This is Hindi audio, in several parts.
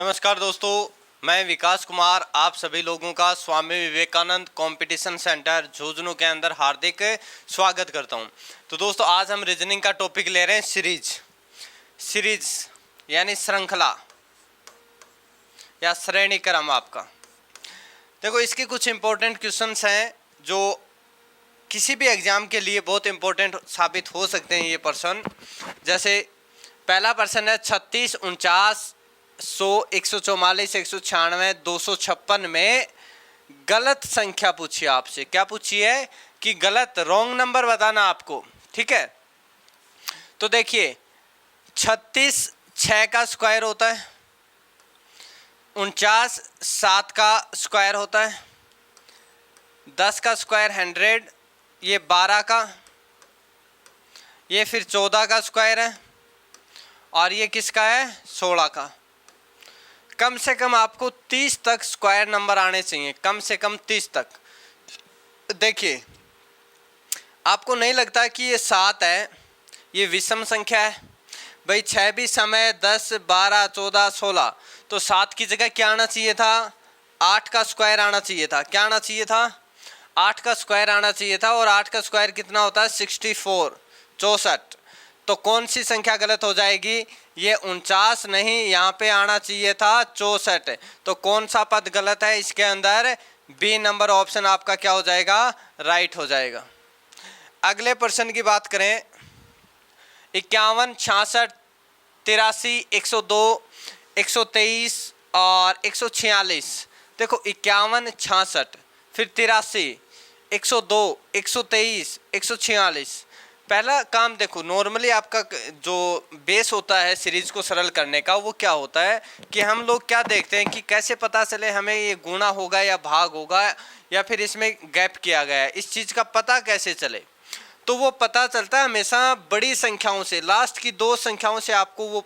नमस्कार दोस्तों, मैं विकास कुमार आप सभी लोगों का स्वामी विवेकानंद कंपटीशन सेंटर झुंझुनू के अंदर हार्दिक स्वागत करता हूं। तो दोस्तों, आज हम रीजनिंग का टॉपिक ले रहे हैं सीरीज यानी श्रृंखला या श्रेणी क्रम। आपका देखो, इसके कुछ इंपॉर्टेंट क्वेश्चंस हैं जो किसी भी एग्जाम के लिए बहुत इंपॉर्टेंट साबित हो सकते हैं ये प्रश्न। जैसे पहला प्रश्न है 36, 49, 100, 144, 196, 256 में गलत संख्या पूछी आपसे। क्या पूछी है कि गलत रॉन्ग नंबर बताना आपको। ठीक है, तो देखिए 36 6 का स्क्वायर होता है, 49 7 का स्क्वायर होता है, 10 का स्क्वायर 100, ये 12 का, ये फिर 14 का स्क्वायर है और ये किसका है 16 का। कम से कम आपको 30 तक स्क्वायर नंबर आने चाहिए, कम से कम 30 तक। देखिए, आपको नहीं लगता कि ये 7 है, ये विषम संख्या है भाई। 6 भी सम है, 10 12 14 16, तो 7 की जगह क्या आना चाहिए था 8 का स्क्वायर आना चाहिए था। क्या आना चाहिए था 8 का स्क्वायर आना चाहिए था। और 8 का स्क्वायर कितना होता है 64 64। तो कौन सी संख्या गलत हो जाएगी, ये 49 नहीं, यहाँ पे आना चाहिए था 64। तो कौन सा पद गलत है इसके अंदर, बी नंबर ऑप्शन आपका क्या हो जाएगा, राइट हो जाएगा। अगले प्रश्न की बात करें 51, 66, 83, 102, 123 और 146। देखो 51, 66 फिर 83, 102, 123, 146। पहला काम देखो, नॉर्मली आपका जो बेस होता है सीरीज को सरल करने का वो क्या होता है कि हम लोग क्या देखते हैं कि कैसे पता चले हमें ये गुणा होगा या भाग होगा या फिर इसमें गैप किया गया है, इस चीज़ का पता कैसे चले। तो वो पता चलता है हमेशा बड़ी संख्याओं से, लास्ट की 2 संख्याओं से आपको वो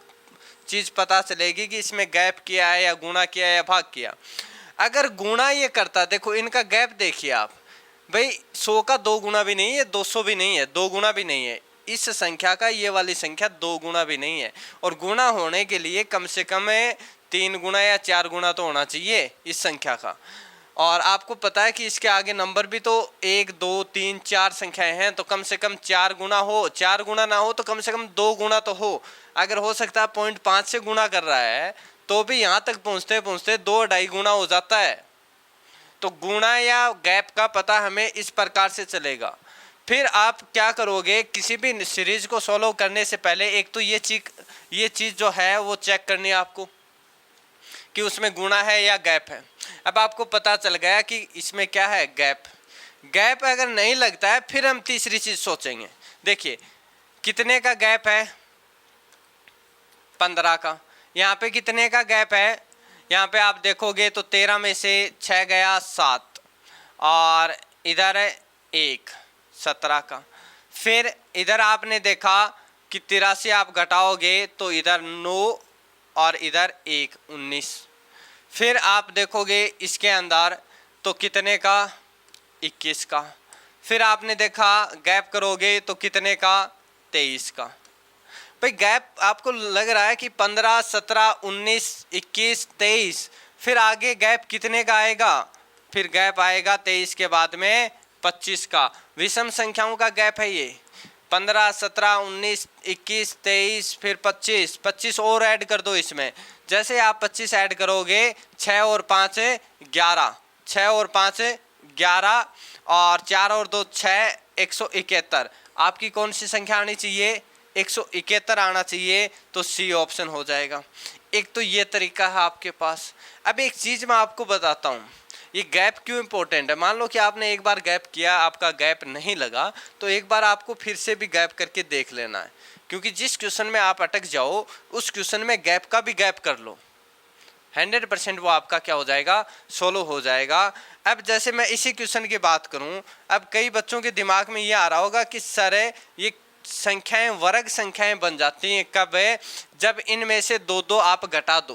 चीज़ पता चलेगी कि इसमें गैप किया है या गुणा किया है या भाग किया। अगर गुणा ये करता, देखो इनका गैप देखिए आप भाई, 100 का 2 गुना भी नहीं है, 200 भी नहीं है, 2 गुना भी नहीं है। इस संख्या का ये वाली संख्या 2 गुना भी नहीं है। और गुणा होने के लिए कम से कम 3 गुना या 4 गुना तो होना चाहिए इस संख्या का। और आपको पता है कि इसके आगे नंबर भी तो 1 2 3 4 संख्याएं हैं, तो कम से कम 4 गुना हो, 4 गुना ना हो तो कम से कम 2 गुना तो हो। अगर हो सकता है 0.5 से गुना कर रहा है तो भी यहाँ तक पहुँचते पहुँचते 2-2.5 गुना हो जाता है। तो गुणा या गैप का पता हमें इस प्रकार से चलेगा। फिर आप क्या करोगे, किसी भी सीरीज को सॉल्व करने से पहले एक तो ये चीज़ जो है वो चेक करनी है आपको कि उसमें गुणा है या गैप है। अब आपको पता चल गया कि इसमें क्या है गैप अगर नहीं लगता है फिर हम तीसरी चीज़ सोचेंगे। देखिए कितने का गैप है 15 का। यहाँ पे कितने का गैप है, यहाँ पे आप देखोगे तो 13 में से 6 गया 7 और इधर 1 17 का। फिर इधर आपने देखा कि 83 आप घटाओगे तो इधर 9 और इधर 1 19। फिर आप देखोगे इसके अंदर तो कितने का 21 का। फिर आपने देखा गैप करोगे तो कितने का 23 का। भाई गैप आपको लग रहा है कि 15 17 19 21 23, फिर आगे गैप कितने का आएगा, फिर गैप आएगा 23 के बाद में 25 का। विषम संख्याओं का गैप है ये, 15 17 19 21 23 फिर 25 25 और ऐड कर दो इसमें। जैसे आप 25 ऐड करोगे 6 और 5 11, 6 और 5 11 और 4 और 2 6 171। आपकी कौन सी संख्या आनी चाहिए 171 आना चाहिए। तो सी ऑप्शन हो जाएगा। एक तो ये तरीका है आपके पास। अब एक चीज़ मैं आपको बताता हूँ, ये गैप क्यों इम्पोर्टेंट है। मान लो कि आपने एक बार गैप किया, आपका गैप नहीं लगा, तो एक बार आपको फिर से भी गैप करके देख लेना है। क्योंकि जिस क्वेश्चन में आप अटक जाओ उस क्वेश्चन में गैप का भी गैप कर लो, 100% वो आपका क्या हो जाएगा सोलो हो जाएगा। अब जैसे मैं इसी क्वेश्चन की बात करूं, अब कई बच्चों के दिमाग में ये आ रहा होगा कि सर ये संख्याएं वर्ग संख्याएं बन जाती हैं कब है, जब इनमें से 2-2 आप घटा दो।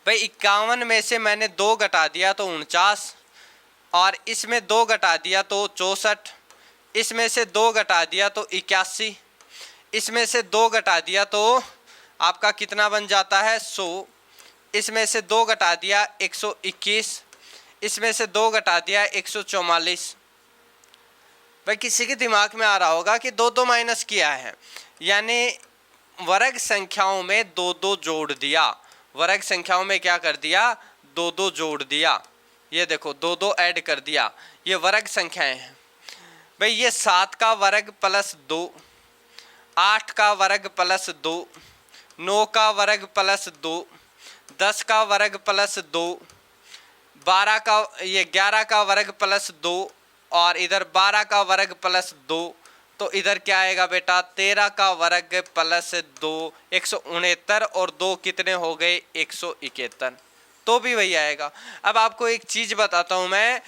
भाई 51 में से मैंने 2 घटा दिया तो 49, और इसमें 2 घटा दिया तो 64, इसमें से 2 घटा दिया तो 81, इसमें से 2 घटा दिया तो आपका कितना बन जाता है 100। इसमें से 2 घटा दिया 121, इसमें से 2 घटा दिया 144। भाई किसी के दिमाग में आ रहा होगा कि 2 माइनस किया है, यानी वर्ग संख्याओं में 2 जोड़ दिया। वर्ग संख्याओं में क्या कर दिया? 2 जोड़ दिया। ये देखो 2 ऐड कर दिया। ये वर्ग संख्याएं हैं भाई। ये 7 का वर्ग प्लस 2, 8 का वर्ग प्लस 2, 9 का वर्ग प्लस 2, 10 का वर्ग प्लस 2, 11 का वर्ग प्लस 2 और इधर 12 का वर्ग प्लस 2। तो इधर क्या आएगा बेटा? 13 का वर्ग प्लस 2, 169 और 2 कितने हो गए? 171। तो भी वही आएगा। अब आपको एक चीज बताता हूं मैं,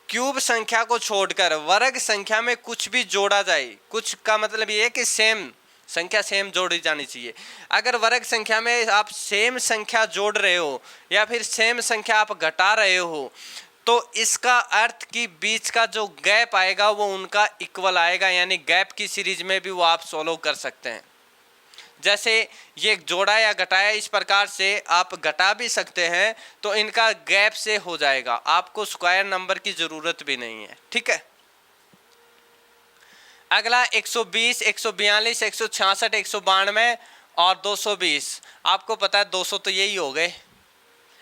क्यूब संख्या को छोड़कर वर्ग संख्या में कुछ भी जोड़ा जाए, कुछ का मतलब ये है कि सेम संख्या सेम जोड़ी जानी चाहिए। अगर वर्ग संख्या में आप सेम संख्या जोड़ रहे हो या फिर सेम संख्या आप घटा रहे हो, तो इसका अर्थ कि बीच का जो गैप आएगा वो उनका इक्वल आएगा, यानी गैप की सीरीज में भी वो आप सॉल्व कर सकते हैं। जैसे ये जोड़ा या घटाया, इस प्रकार से आप घटा भी सकते हैं, तो इनका गैप से हो जाएगा, आपको स्क्वायर नंबर की जरूरत भी नहीं है। ठीक है। अगला 120, 142, 166, 192 और 220। आपको पता है 200 तो यही हो गए,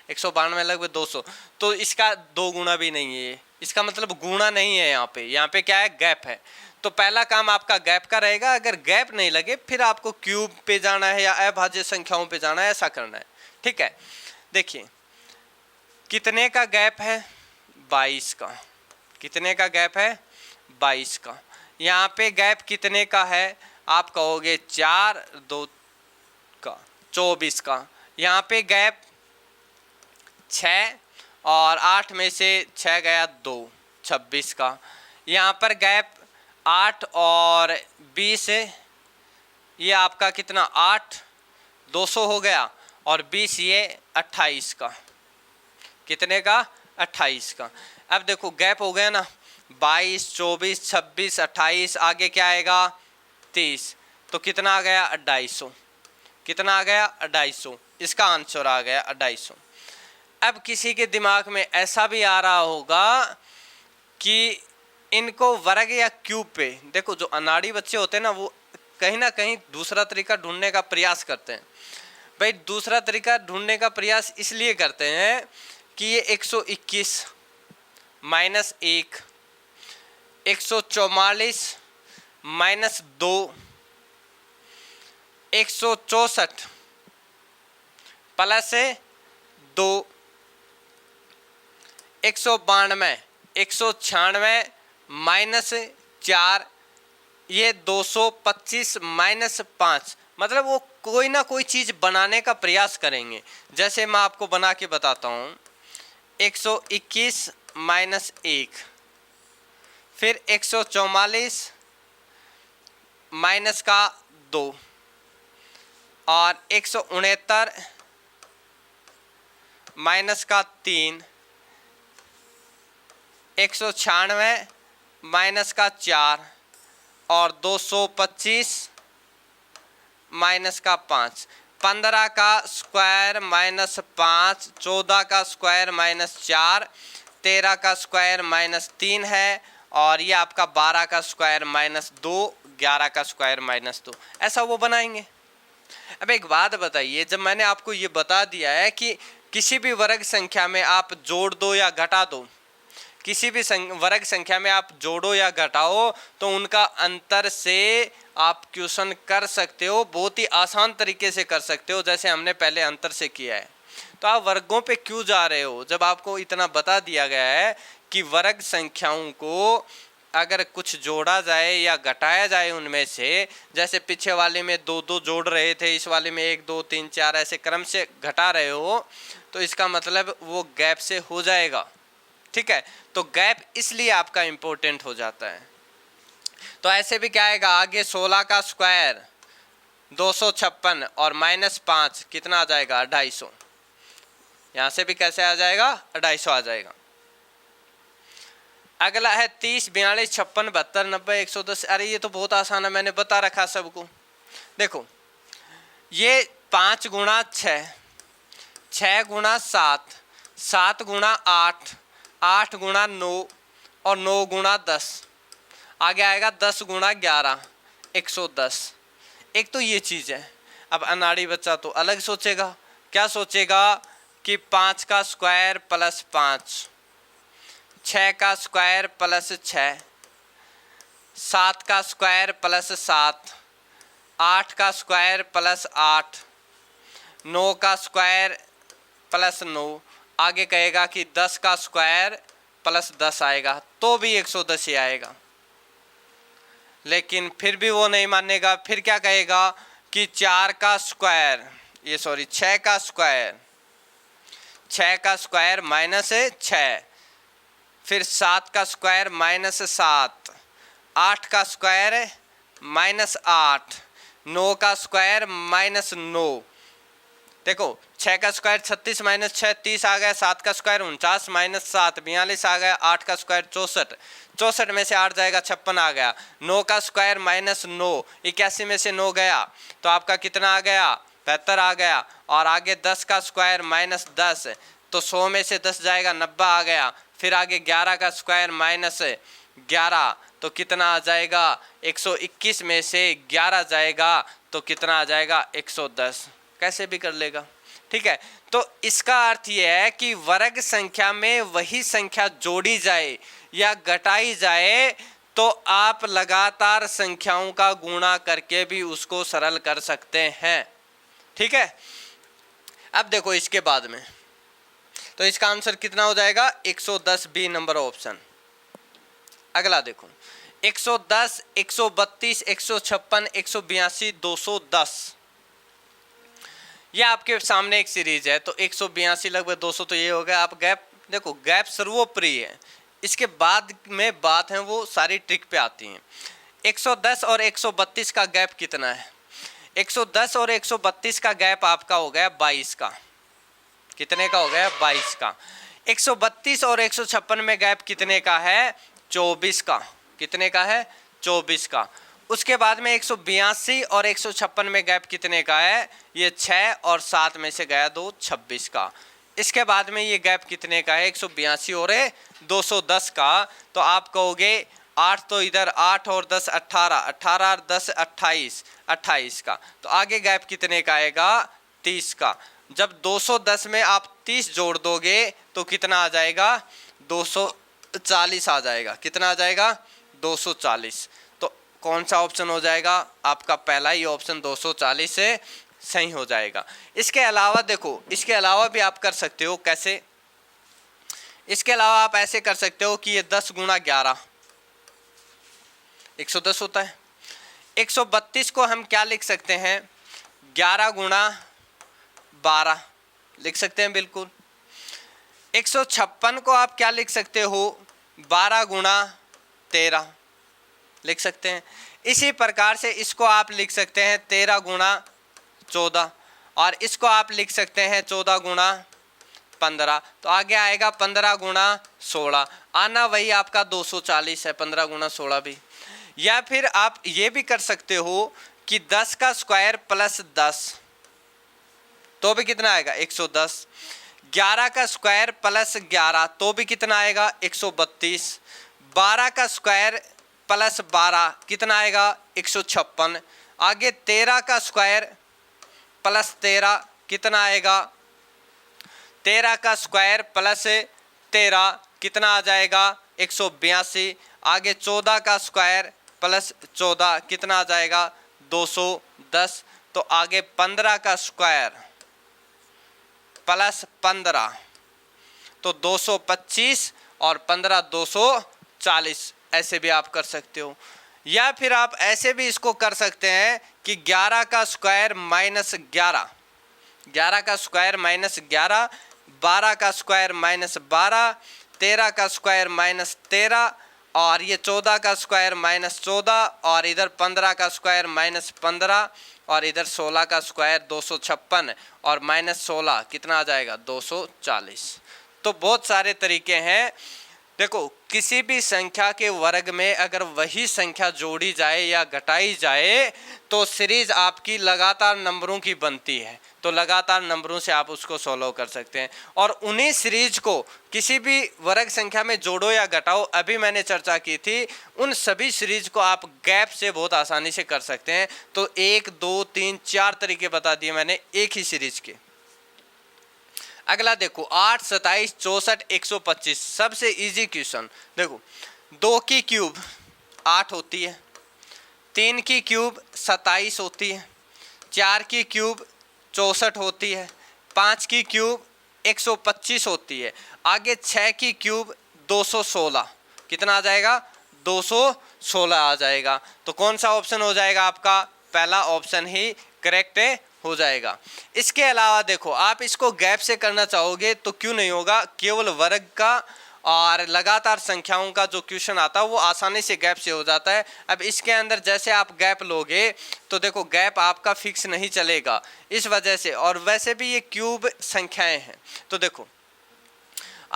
192 लगभग 200, तो इसका 2 गुना भी नहीं है। इसका मतलब गुणा नहीं है, यहाँ पे क्या है? गैप है। तो पहला काम आपका गैप का रहेगा। अगर गैप नहीं लगे फिर आपको क्यूब पे जाना है या अभाज्य संख्याओं पे जाना है, ऐसा करना है। ठीक है। देखिए कितने का गैप है? 22 का। कितने का गैप है? 22 का। यहाँ पे गैप कितने का है? आप कहोगे 4, 2 का, 24 का। यहाँ पे गैप 6 और 8 में से 6 गया 2, 26 का। यहाँ पर गैप 8 और 20 है, ये आपका कितना? 8, 200 हो गया और 20 ये 28 का। कितने का? 28 का। अब देखो गैप हो गया ना, 22, 24, 26, 28, आगे क्या आएगा? 30। तो कितना आ गया? 250। कितना आ गया? 250। इसका आंसर आ गया 250। अब किसी के दिमाग में ऐसा भी आ रहा होगा कि इनको वर्ग या क्यूब पे, देखो जो अनाड़ी बच्चे होते हैं ना, वो कहीं ना कहीं दूसरा तरीका ढूंढने का प्रयास करते हैं। भाई दूसरा तरीका ढूंढने का प्रयास इसलिए करते हैं कि ये 121 माइनस 1, 144 माइनस 2, 164 प्लस 2, 192, 196 माइनस 4, ये 225 माइनस 5। मतलब वो कोई ना कोई चीज़ बनाने का प्रयास करेंगे। जैसे मैं आपको बना के बताता हूँ, 121 माइनस 1, फिर 144 माइनस का 2 और 169 माइनस का 3, 196 माइनस का 4 और 225 माइनस का 5। 15 का स्क्वायर माइनस 5, 14 का स्क्वायर माइनस 4, 13 का स्क्वायर माइनस 3 है और ये आपका 12 का स्क्वायर माइनस 2, 11 का स्क्वायर माइनस 2। ऐसा वो बनाएंगे। अब एक बात बताइए, जब मैंने आपको ये बता दिया है कि किसी भी वर्ग संख्या में आप जोड़ दो या घटा दो, किसी भी वर्ग संख्या में आप जोड़ो या घटाओ, तो उनका अंतर से आप क्वेश्चन कर सकते हो, बहुत ही आसान तरीके से कर सकते हो, जैसे हमने पहले अंतर से किया है। तो आप वर्गों पे क्यों जा रहे हो, जब आपको इतना बता दिया गया है कि वर्ग संख्याओं को अगर कुछ जोड़ा जाए या घटाया जाए उनमें से, जैसे पीछे वाले में 2 जोड़ रहे थे, इस वाले में 1, 2, 3, 4 ऐसे क्रम से घटा रहे हो, तो इसका मतलब वो गैप से हो जाएगा। ठीक है। तो गैप इसलिए आपका इम्पोर्टेंट हो जाता है। तो ऐसे भी क्या आएगा आगे? 16 का स्क्वायर 256 और माइनस 5 कितना आ जाएगा? 250। यहाँ से भी कैसे आ जाएगा? 250 आ जाएगा। अगला है 30, 42, 56, 72, 90, 110। अरे ये तो बहुत आसान है, मैंने बता रखा सबको। देखो ये 5 गुणा 6, 6 गुणा 7, 7 गुणा 8, 8 गुणा 9 और 9 गुणा 10, आगे आएगा 10 गुणा 11, 110। एक तो ये चीज़ है। अब अनाड़ी बच्चा तो अलग सोचेगा, क्या सोचेगा कि 5 का स्क्वायर प्लस 5, 6 का स्क्वायर प्लस 6, 7 का स्क्वायर प्लस 7, 8 का स्क्वायर प्लस 8, 9 का स्क्वायर प्लस 9, आगे कहेगा कि 10 का स्क्वायर प्लस 10 आएगा तो भी 110 ही आएगा। लेकिन फिर भी वो नहीं मानेगा, फिर क्या कहेगा कि 4 का स्क्वायर, ये सॉरी 6 का स्क्वायर, 6 का स्क्वायर माइनस 6, फिर 7 का स्क्वायर माइनस 7, 8 का स्क्वायर माइनस 8, 9 का स्क्वायर माइनस 9। देखो 6 का स्क्वायर 36 माइनस 6 30 आ गया, 7 का स्क्वायर 49 माइनस 7 42 आ गया, 8 का स्क्वायर 64, 64 में से 8 जाएगा 56 आ गया, 9 का स्क्वायर माइनस 9 81 में से 9 गया तो आपका कितना आ गया 75 आ गया, और आगे 10 का स्क्वायर माइनस 10 तो 100 में से 10 जाएगा 90 आ गया, फिर आगे 11 का स्क्वायर माइनस 11 तो कितना आ जाएगा 121 में से 11 जाएगा तो कितना आ जाएगा 110। कैसे भी कर लेगा, ठीक है। तो इसका अर्थ यह है कि वर्ग संख्या में वही संख्या जोड़ी जाए या घटाई जाए तो आप लगातार संख्याओं का गुणा करके भी उसको सरल कर सकते हैं, ठीक है। अब देखो इसके बाद में, तो इसका आंसर कितना हो जाएगा 110 बी नंबर ऑप्शन। अगला देखो 110, 132, 156, 182, 210, यह आपके सामने एक सीरीज है। तो 182 लगभग 200 तो ये हो गया। आप गैप देखो, गैप सर्वोपरि है, इसके बाद में बात है वो सारी ट्रिक पे आती हैं। 110 और 132 का गैप कितना है? 110 और 132 का गैप आपका हो गया 22 का। कितने का हो गया? 22 का। 132 और 156 में गैप कितने का है? 24 का। कितने का है? 24 का। उसके बाद में 182 और 156 में गैप कितने का है? ये 6 और 7 में से गया 2, 26 का। इसके बाद में ये गैप कितने का है? 182 और 210 का। तो आप कहोगे 8 तो इधर 8 और 10 18, 18 और 10 28, 28 का। तो आगे गैप कितने का आएगा? 30 का। जब 210 में आप 30 जोड़ दोगे तो कितना आ जाएगा? 240 आ जाएगा। कितना आ जाएगा? 240। तो कौन सा ऑप्शन हो जाएगा? आपका पहला ही ऑप्शन 240 से सही हो जाएगा। इसके अलावा देखो, इसके अलावा भी आप कर सकते हो। कैसे? इसके अलावा आप ऐसे कर सकते हो कि ये 10 गुणा 11 110 होता है। 132 को हम क्या लिख सकते हैं? 11 गुणा 12 लिख सकते हैं, बिल्कुल। 156 को आप क्या लिख सकते हो? 12 गुणा 13 लिख सकते हैं। इसी प्रकार से इसको आप लिख सकते हैं 13 गुणा 14, और इसको आप लिख सकते हैं 14 गुणा 15। तो आगे आएगा 15 गुणा 16, आना वही आपका 240 है, 15 गुणा 16 भी। या फिर आप ये भी कर सकते हो कि 10 का स्क्वायर प्लस 10 तो भी कितना आएगा? 110। 11 का स्क्वायर प्लस 11 तो भी कितना आएगा? 132। 12 का स्क्वायर प्लस 12 कितना आएगा? 156। आगे 13 का स्क्वायर प्लस 13 कितना आएगा? 13 का स्क्वायर प्लस 13 कितना आ जाएगा? 182। आगे 14 का स्क्वायर प्लस 14 कितना आ जाएगा? 210। तो आगे 15 का स्क्वायर प्लस 15 तो 225 और 15 240, ऐसे भी आप कर सकते हो। या फिर आप ऐसे भी इसको कर सकते हैं कि 11 का स्क्वायर माइनस 11, 11 का स्क्वायर माइनस 11, 12 का स्क्वायर माइनस 12, 13 का स्क्वायर माइनस 13, और ये 14 का स्क्वायर माइनस 14, और इधर 15 का स्क्वायर माइनस 15, और इधर 16 का स्क्वायर 256 और माइनस 16 कितना आ जाएगा? 240। तो बहुत सारे तरीके हैं। देखो किसी भी संख्या के वर्ग में अगर वही संख्या जोड़ी जाए या घटाई जाए तो सीरीज आपकी लगातार नंबरों की बनती है, तो लगातार नंबरों से आप उसको सॉल्व कर सकते हैं। और उन्हीं सीरीज को किसी भी वर्ग संख्या में जोड़ो या घटाओ, अभी मैंने चर्चा की थी, उन सभी सीरीज को आप गैप से बहुत आसानी से कर सकते हैं। तो 1 2 3 4 तरीके बता दिए मैंने एक ही सीरीज के। अगला देखो 8 27 64 125, सबसे इजी क्वेश्चन। देखो 2 की क्यूब 8 होती है, 3 की क्यूब 27 होती है, 4 की क्यूब 64 होती है, 5 की क्यूब 125 होती है, आगे 6 की क्यूब 216, कितना आ जाएगा 216 आ जाएगा। तो कौन सा ऑप्शन हो जाएगा आपका, पहला ऑप्शन ही करेक्ट हो जाएगा। इसके अलावा देखो आप इसको गैप से करना चाहोगे तो क्यों नहीं होगा, केवल वर्ग का और लगातार संख्याओं का जो क्वेश्चन आता है वो आसानी से गैप से हो जाता है। अब इसके अंदर जैसे आप गैप लोगे तो देखो गैप आपका फिक्स नहीं चलेगा इस वजह से, और वैसे भी ये क्यूब संख्याएं हैं। तो देखो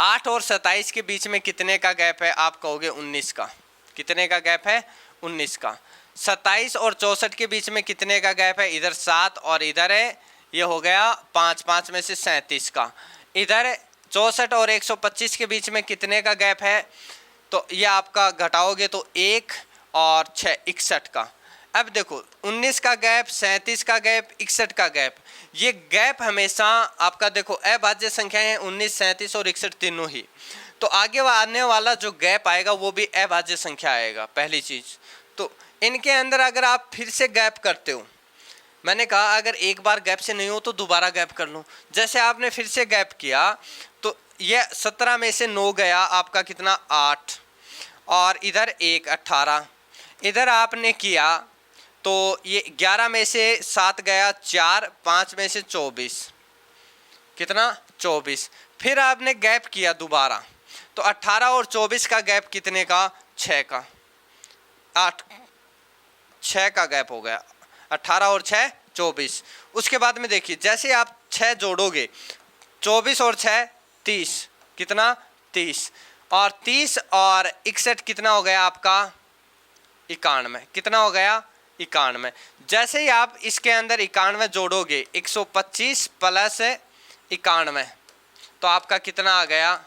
8 और 27 के बीच में कितने का गैप है, आप कहोगे 19 का। कितने का गैप है, 19 का। 27 और 64 के बीच में कितने का गैप है, इधर 7 और इधर है, ये हो गया 5, 5 में से 37 का। इधर 64 और 125 के बीच में कितने का गैप है, तो ये आपका घटाओगे तो 1 और 6 61 का। अब देखो 19 का गैप, 37 का गैप, 61 का गैप, ये गैप हमेशा आपका देखो अभाज्य संख्याएं हैं 19, 37 और 61 तीनों ही। तो आगे आने वाला जो गैप आएगा वो भी अभाज्य संख्या आएगा, पहली चीज। तो इनके अंदर अगर आप फिर से गैप करते हो, मैंने कहा अगर एक बार गैप से नहीं हो तो दोबारा गैप कर लो। जैसे आपने फिर से गैप किया तो ये 17 में से 9 गया आपका कितना 8, और इधर 1 18, इधर आपने किया तो ये 11 में से 7 गया 4, 5 में से 24, कितना 24। फिर आपने गैप किया दोबारा तो 18 और 24 का गैप कितने का, 6 का, 8 6 का गैप हो गया, 18 और 6 24। उसके बाद में देखिए जैसे आप 6 जोड़ोगे 24 और 6 30, कितना 30, और 30 और 61 कितना हो गया आपका 91, कितना हो गया 91। जैसे ही आप इसके अंदर 91 जोड़ोगे 125 प्लस 91 तो आपका कितना आ गया,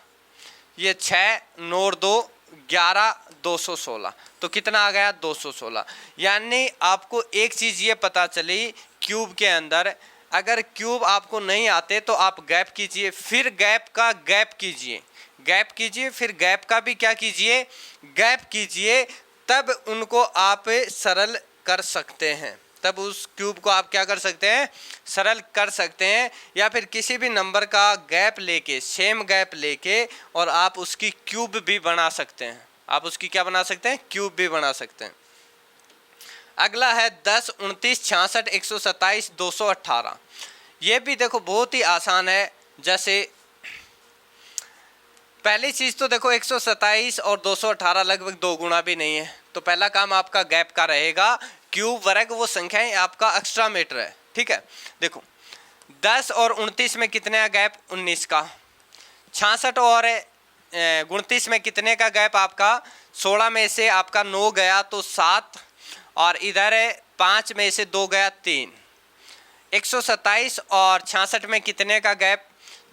ये 6 9 2 11 216, तो कितना आ गया 216। यानी आपको एक चीज़ ये पता चली क्यूब के अंदर, अगर क्यूब आपको नहीं आते तो आप गैप कीजिए, फिर गैप का गैप कीजिए, गैप कीजिए, फिर गैप का भी क्या कीजिए, गैप कीजिए, तब उनको आप सरल कर सकते हैं, तब उस क्यूब को आप क्या कर सकते हैं, सरल कर सकते हैं। या फिर किसी भी नंबर का गैप लेके, सेम गैप लेके, और आप उसकी क्यूब भी बना सकते हैं, आप उसकी क्या बना सकते हैं, क्यूब भी बना सकते हैं। अगला है 10 29 66 127 218। ये भी देखो बहुत ही आसान है। जैसे पहली चीज़ तो देखो 127 और 218 लगभग 2 गुना भी नहीं है, तो पहला काम आपका गैप का रहेगा। क्यूब वर्ग वो संख्याएं आपका एक्स्ट्रा मीटर है, ठीक है। देखो 10 और 29 में कितने का गैप, 19 का। 66 और 29 में कितने का गैप आपका, 16 में से आपका 9 गया तो 7, और इधर 5 में से 2 गया 3। 127 और 66 में कितने का गैप,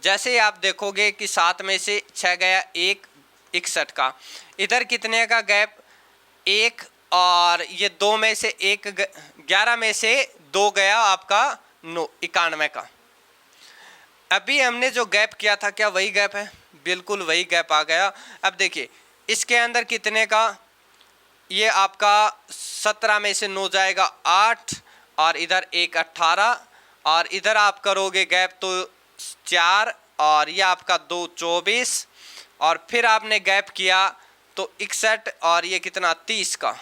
जैसे ही आप देखोगे कि 7 में से 6 गया 1 61 का, इधर कितने का गैप 1, और ये 2 में से 1 11 में से 2 गया आपका 9 91 का। अभी हमने जो गैप किया था क्या वही गैप है, बिल्कुल वही गैप आ गया। अब देखिए इसके अंदर कितने का, ये आपका 17 में से 9 जाएगा 8, और इधर 1 18, और इधर आप करोगे गैप तो 4, और ये आपका 2 24, और फिर आपने गैप किया तो 61, और ये कितना 30 का,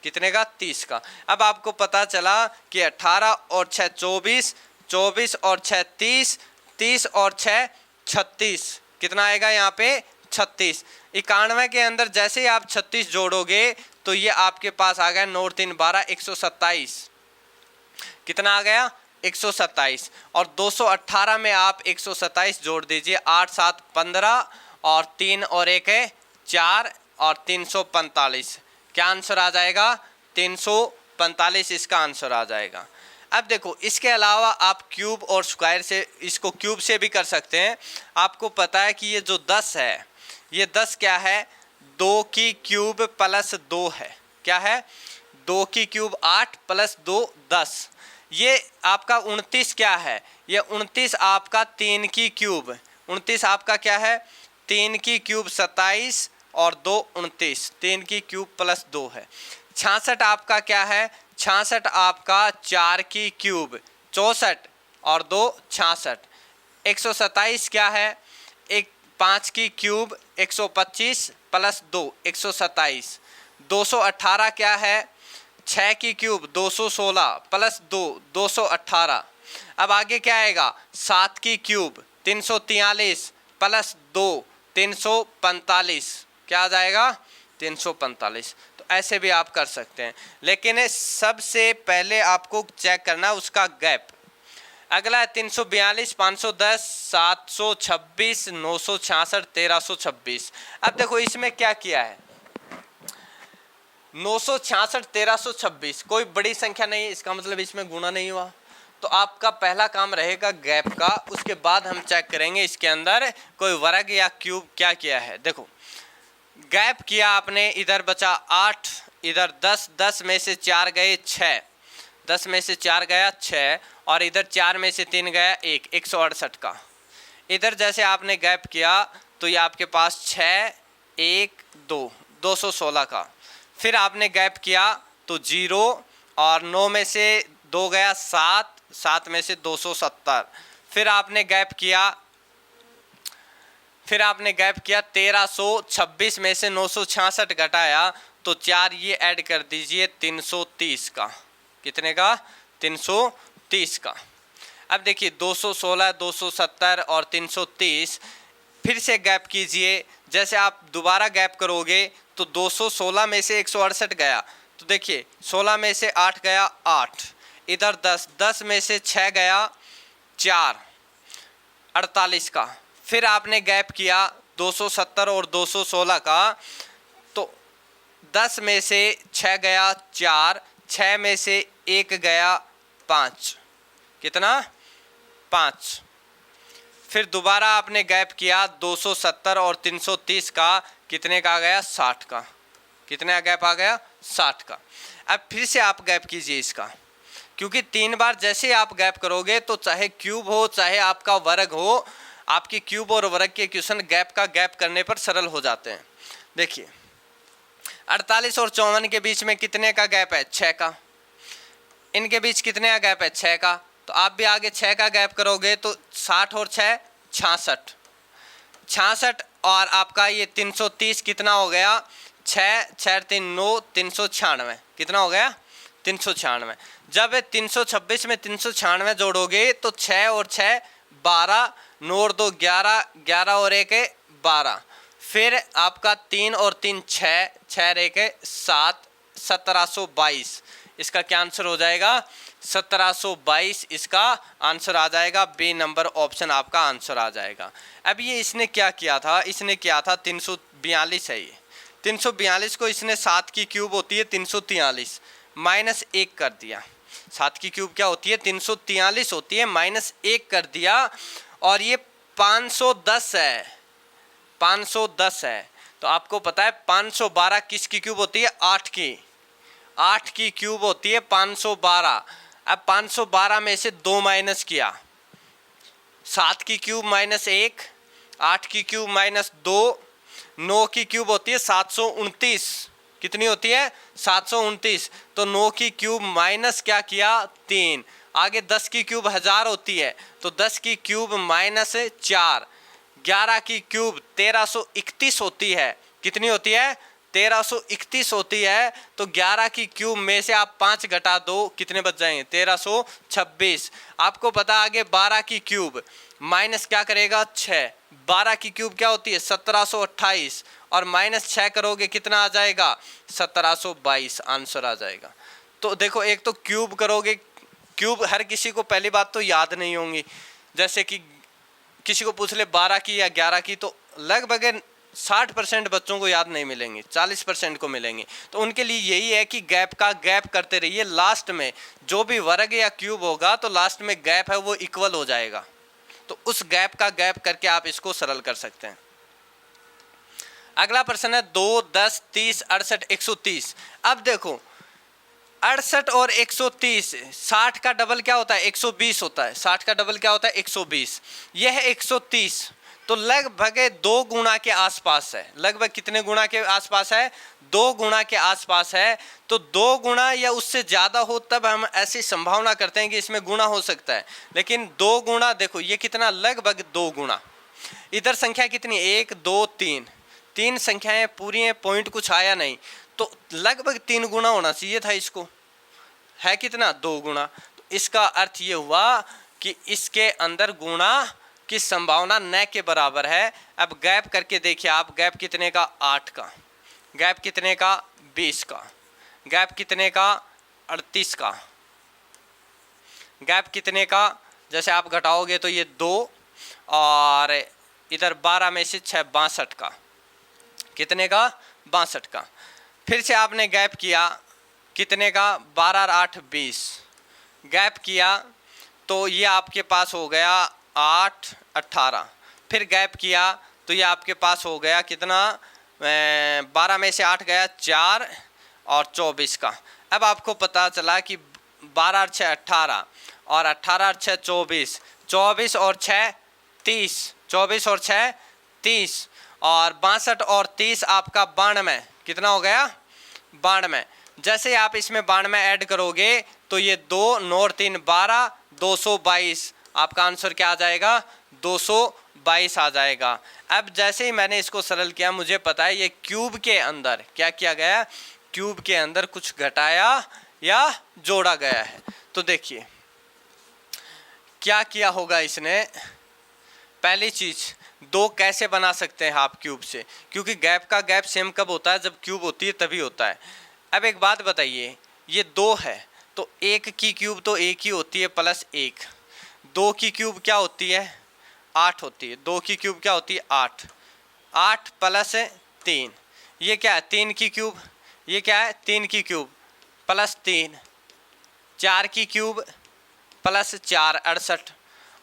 कितने का 30 का। अब आपको पता चला कि 18 और 6 24, 24 और 6 30, 30 और 6 36, कितना आएगा यहाँ पे 36। 91 के अंदर जैसे ही आप 36 जोड़ोगे तो ये आपके पास आ गया 9 3 12 127, कितना आ गया 127, और 218 में आप 127 जोड़ दीजिए, 8 7 15, और 3 और 1 है 4 और 345। क्या आंसर आ जाएगा? 345 इसका आंसर आ जाएगा। अब देखो इसके अलावा आप क्यूब और स्क्वायर से, इसको क्यूब से भी कर सकते हैं। आपको पता है कि ये जो 10 है, ये 10 क्या है? 2 की क्यूब प्लस 2 है। क्या है? 2 की क्यूब 8 प्लस 2 10। ये आपका 29 क्या है? ये 29 आपका 3 की क्यूब, 29 आपका क्या है? 3 की क्यूब 27 और 2 29, 3 की क्यूब प्लस 2 है। 66 आपका क्या है? 66 आपका 4 की क्यूब 64 और 2 66। 127 क्या है? 5 की क्यूब 125 प्लस 2 127। 218 क्या है? 6 की क्यूब 216 प्लस 2 218। अब आगे क्या आएगा? 7 की क्यूब 343 प्लस 2 345। क्या आ जाएगा? 345। तो ऐसे भी आप कर सकते हैं, लेकिन सबसे पहले आपको चेक करना उसका गैप। अगला है 342, 510, 726, 966, 1326। अब देखो इसमें क्या किया है? 966, 1326 कोई बड़ी संख्या नहीं है, इसका मतलब इसमें गुणा नहीं हुआ। तो आपका पहला काम रहेगा गैप का, उसके बाद हम चेक करेंगे इसके अंदर कोई वर्ग या क्यूब क्या किया है। देखो गैप किया आपने, इधर बचा 8, इधर 10, 10 में से 4 गए 6, 10 में से 4 गया 6 और इधर 4 में से 3 गया 1, 168 का। इधर जैसे आपने गैप किया तो ये आपके पास 6, 1, 2, 216 का। फिर आपने गैप किया तो 0 और 9 में से 2 गया 7, 7 में से 270। फिर आपने गैप किया 1326 में से 966 घटाया तो 4 ये ऐड कर दीजिए 330 का। कितने का? 330 का। अब देखिए 216, 270 और 330। फिर से गैप कीजिए, जैसे आप दोबारा गैप करोगे तो 216 में से 168 गया तो देखिए 16 में से 8 गया 8, इधर 10, 10 में से 6 गया 4, 48 का। फिर आपने गैप किया 270 और 216 का तो 10 में से 6 गया 4, 6 में से 1 गया 5। कितना? 5। फिर दोबारा आपने गैप किया 270 और 330 का, कितने का आ गया? 60 का। कितने का गैप आ गया? 60 का। अब फिर से आप गैप कीजिए इसका, क्योंकि 3 बार जैसे आप गैप करोगे तो चाहे क्यूब हो चाहे आपका वर्ग हो, आपकी क्यूब और वर्ग के क्वेश्चन गैप का गैप करने पर सरल हो जाते हैं। देखिए 48 और 54 के बीच में कितने का गैप है? 6 का। इनके बीच कितने का गैप है? 6 का। तो आप भी आगे 6 का गैप करोगे तो 60 और 6 66, 66 और आपका ये 330 कितना हो गया? 6, 6, 3, 9, 396। कितना हो गया? 396। जब 326 में 396 जोड़ोगे तो 6 और 6 12, 9 और 2 11, 11 और 1 12। फिर आपका 3 और 3 6, 6 और 1 7, 1722। इसका क्या आंसर हो जाएगा? 1722 इसका आंसर आ जाएगा। बी नंबर ऑप्शन आपका आंसर आ जाएगा। अब ये इसने क्या किया था? इसने किया था 342 है ये। 342 को इसने 7 की क्यूब होती है 343 माइनस 1 कर दिया। 7 की क्यूब क्या होती है? 343 होती है, माइनस 1 कर दिया। और ये 510 है, 510 है। तो आपको पता है 512 किसकी क्यूब होती है? 8 की, 8 की क्यूब होती है 512। अब 512 में से 2 माइनस किया, 7 की क्यूब माइनस 1, 8 की क्यूब माइनस 2, 9 की क्यूब होती है 729। कितनी होती है? 729। तो 9 की क्यूब माइनस क्या किया? 3। आगे 10 की क्यूब 1000 होती है तो 10 की क्यूब माइनस 4। 11 की क्यूब 1331 होती है। कितनी होती है? 1331 होती है। तो 11 की क्यूब में से आप 5 घटा दो, कितने बच जाएंगे? 1326। आपको पता आगे 12 की क्यूब माइनस क्या करेगा? 6। 12 की क्यूब क्या होती है? 1728 और माइनस 6 करोगे कितना आ जाएगा? 1722 आंसर आ जाएगा। तो देखो एक तो क्यूब करोगे, क्यूब हर किसी को पहली बात तो याद नहीं होंगी। जैसे कि किसी को पूछ ले 12 की या 11 की तो लगभग 60% बच्चों को याद नहीं मिलेंगे, 40% को मिलेंगे। तो उनके लिए यही है कि गैप का गैप करते रहिए। लास्ट में जो भी वर्ग या क्यूब होगा तो लास्ट में गैप है वो इक्वल हो जाएगा, तो उस गैप का गैप करके आप इसको सरल कर सकते हैं। अगला प्रश्न है 2, 10, 30, 68, 130। अब देखो 68 और 130, 60 का डबल क्या होता है 120 होता है, 60 का डबल क्या होता है 120। यह है 130, तो लगभग 2 गुना के आसपास है। लगभग कितने गुना के आसपास है? 2 गुना के आसपास है। तो 2 गुना या उससे ज़्यादा हो तब हम ऐसी संभावना करते हैं कि इसमें गुना हो सकता है, लेकिन 2 गुना देखो ये कितना, लगभग 2 गुना। इधर संख्या कितनी 1, 2, 3, 3 संख्याएं पूरी हैं, पॉइंट कुछ आया नहीं, तो लगभग 3 गुना होना चाहिए था इसको, है कितना 2 गुना। तो इसका अर्थ ये हुआ कि इसके अंदर गुणा की संभावना न के बराबर है। अब गैप करके देखिए आप, गैप कितने का 8 का, गैप कितने का 20 का, गैप कितने का 38 का, गैप कितने का, जैसे आप घटाओगे तो ये 2 और इधर 12 में से 6 62 का, कितने का 62 का। फिर से आपने गैप किया कितने का 12 और 8 20, गैप किया तो ये आपके पास हो गया 8 18। फिर गैप किया तो ये आपके पास हो गया कितना 12 में से 8 गया 4 और 24 का। अब आपको पता चला कि 12 और 6 18 और 18 और 6 24, 24 और 6 30, 24 और 6 30 और 62 और 30 आपका 92, कितना हो गया 92। जैसे आप इसमें 92 ऐड करोगे तो ये 2 9 और 3 12, 222, आपका आंसर क्या आ जाएगा 222 आ जाएगा। अब जैसे ही मैंने इसको सरल किया, मुझे पता है ये क्यूब के अंदर क्या किया गया, क्यूब के अंदर कुछ घटाया या जोड़ा गया है। तो देखिए क्या किया होगा इसने। पहली चीज 2 कैसे बना सकते हैं आप क्यूब से, क्योंकि गैप का गैप सेम कब होता है, जब क्यूब होती है तभी होता है। अब एक बात बताइए, ये 2 है तो 1 की क्यूब तो 1 ही होती है प्लस 1, 2 की क्यूब क्या होती है 8 होती है, 2 की क्यूब क्या होती है 8, 8 प्लस 3, ये क्या है 3 की क्यूब, ये क्या है 3 की क्यूब प्लस 3, 4 की क्यूब प्लस 4 68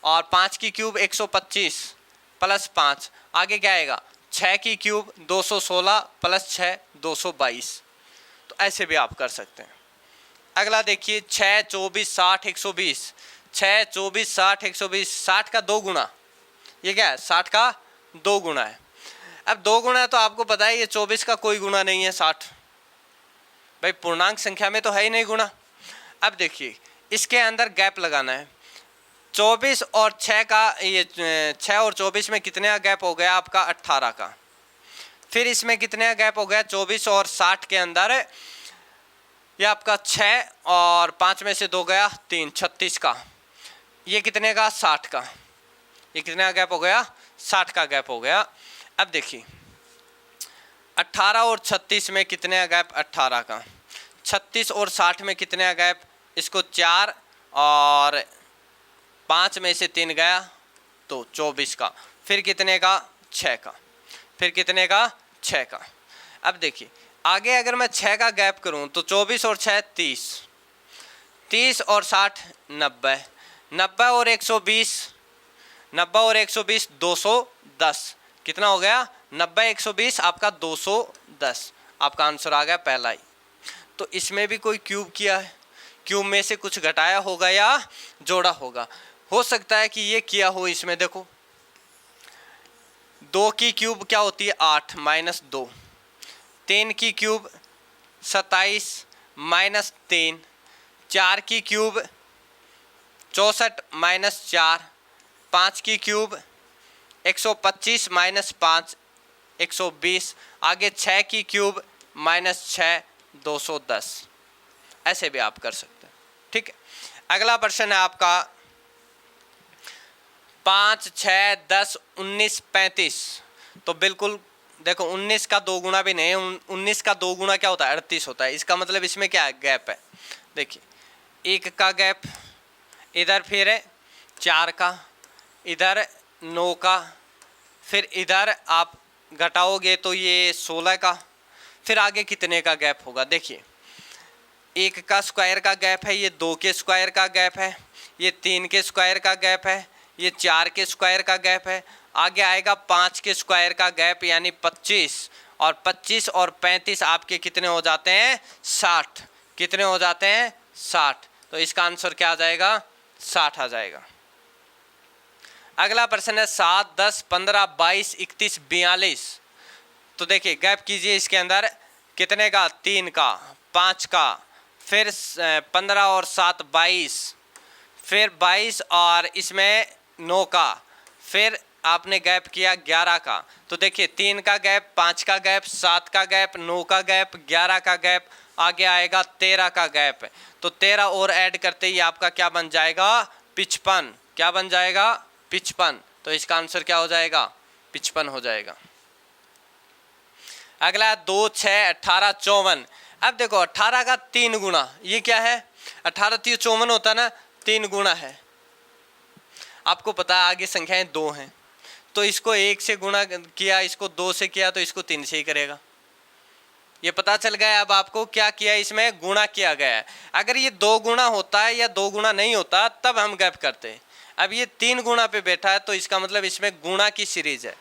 और 5 की क्यूब 125 प्लस 5, आगे क्या आएगा 6 की क्यूब 216 प्लस 6 222। तो ऐसे भी आप कर सकते हैं। अगला देखिए 6 24 60 120, 6 24 60 120, 60 का 2 गुना, ये क्या है 60 का 2 गुना है। अब 2 गुना है तो आपको पता है ये 24 का कोई गुना नहीं है 60, भाई पूर्णांक संख्या में तो है ही नहीं गुना। अब देखिए इसके अंदर गैप लगाना है, 24 और 6 का, ये 6 और 24 में कितने का गैप हो गया आपका 18 का। फिर इसमें कितने का गैप हो गया 24 और 60 के अंदर, ये आपका 6 और 5 में से 2 गया 3 36 का, ये कितने का 60 का, ये कितने का गैप हो गया 60 का गैप हो गया। अब देखिए 18 और 36 में कितने का गैप 18 का, 36 और 60 में कितने का गैप, इसको 4 और 5 में से 3 गया तो 24 का, फिर कितने का 6 का, फिर कितने का 6 का। अब देखिए आगे अगर मैं 6 का गैप करूं तो 24 और 6 30, 30 और 60 90, 90 और 120, 90 और 120 210, कितना हो गया 90 120 आपका 210, आपका आंसर आ गया पहला ही। तो इसमें भी कोई क्यूब किया है, क्यूब में से कुछ घटाया होगा या जोड़ा होगा, हो सकता है कि ये किया हो। इसमें देखो 2 की क्यूब क्या होती है 8 माइनस 2, 3 की क्यूब 27 माइनस 3, 4 की क्यूब 64 माइनस 4, 5 की क्यूब 125 माइनस 5 120, आगे 6 की क्यूब माइनस 6 210। ऐसे भी आप कर सकते हैं, ठीक है। अगला प्रश्न है आपका 5 6 10 19 35। तो बिल्कुल देखो 19 का 2 गुना भी नहीं है, 19 का 2 गुना क्या होता है 38 होता है। इसका मतलब इसमें क्या है गैप है, देखिए 1 का गैप, इधर फिर 4 का, इधर 9 का, फिर इधर आप घटाओगे तो ये 16 का, फिर आगे कितने का गैप होगा? देखिए 1 का स्क्वायर का गैप है, ये 2 के स्क्वायर का गैप है, ये 3 के स्क्वायर का गैप है, ये 4 के स्क्वायर का गैप है, आगे आएगा 5 के स्क्वायर का गैप यानी 25, और 25 और 35 आपके कितने हो जाते हैं? 60। कितने हो जाते हैं? 60। तो इसका आंसर क्या आ जाएगा? 60 आ जाएगा। अगला प्रश्न है 7, 10, 15, 22, 31, 42। तो देखिए गैप कीजिए इसके अंदर, कितने का? 3 का, 5 का, फिर 15 और 7 22, फिर 22 और इसमें 9 का, फिर आपने गैप किया 11 का। तो देखिए 3 का गैप, 5 का गैप, 7 का गैप, 9 का गैप, 11 का गैप, आगे आएगा 13 का गैप। तो 13 और ऐड करते ही आपका क्या बन जाएगा? 55। क्या बन जाएगा? 55। तो इसका आंसर क्या हो जाएगा? 55 हो जाएगा। अगला 2, 6, 18, 54। अब देखो 18 का 3 गुना, ये क्या है? 18 3 54 होता है ना, 3 गुना है। आपको पता है आगे संख्याएं 2 हैं, तो इसको 1 से गुणा किया, इसको 2 से किया, तो इसको 3 से ही करेगा। ये पता चल गया अब आपको क्या किया, इसमें गुणा किया गया है। अगर ये 2 गुना होता है या 2 गुना नहीं होता तब हम गैप करते हैं। अब ये 3 गुना पे बैठा है, तो इसका मतलब इसमें गुणा की सीरीज है।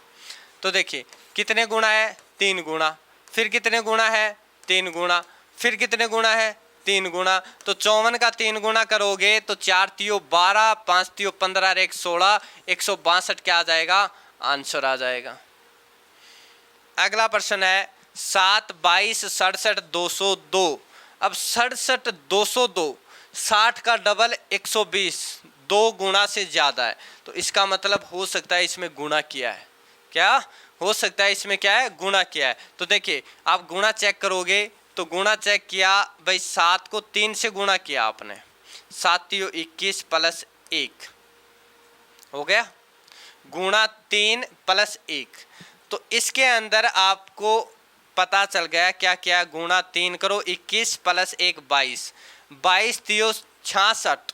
तो देखिए कितने गुणा है? 3 गुणा, फिर कितने गुणा है? 3 गुणा, फिर कितने गुणा है? 3 गुणा। तो 54 का 3 गुणा करोगे तो 4 3 12, 5 3 15 और 1 16, 162 क्या आ जाएगा? आंसर आ जाएगा। अगला प्रश्न है 7, 22, 67, 202। अब 67 202, 60 का डबल 120, 2 गुणा से ज़्यादा है, तो इसका मतलब हो सकता है इसमें गुणा किया है। क्या हो सकता है? इसमें क्या है? गुणा किया है। तो देखिए आप गुणा चेक करोगे तो गुणा चेक किया भाई, 7 को 3 से गुणा किया आपने, 7 3 21 प्लस 1 हो गया, गुणा 3 प्लस 1। तो इसके अंदर आपको पता चल गया क्या क्या? गुणा 3 करो, 21 प्लस 1 22, 22 3 66,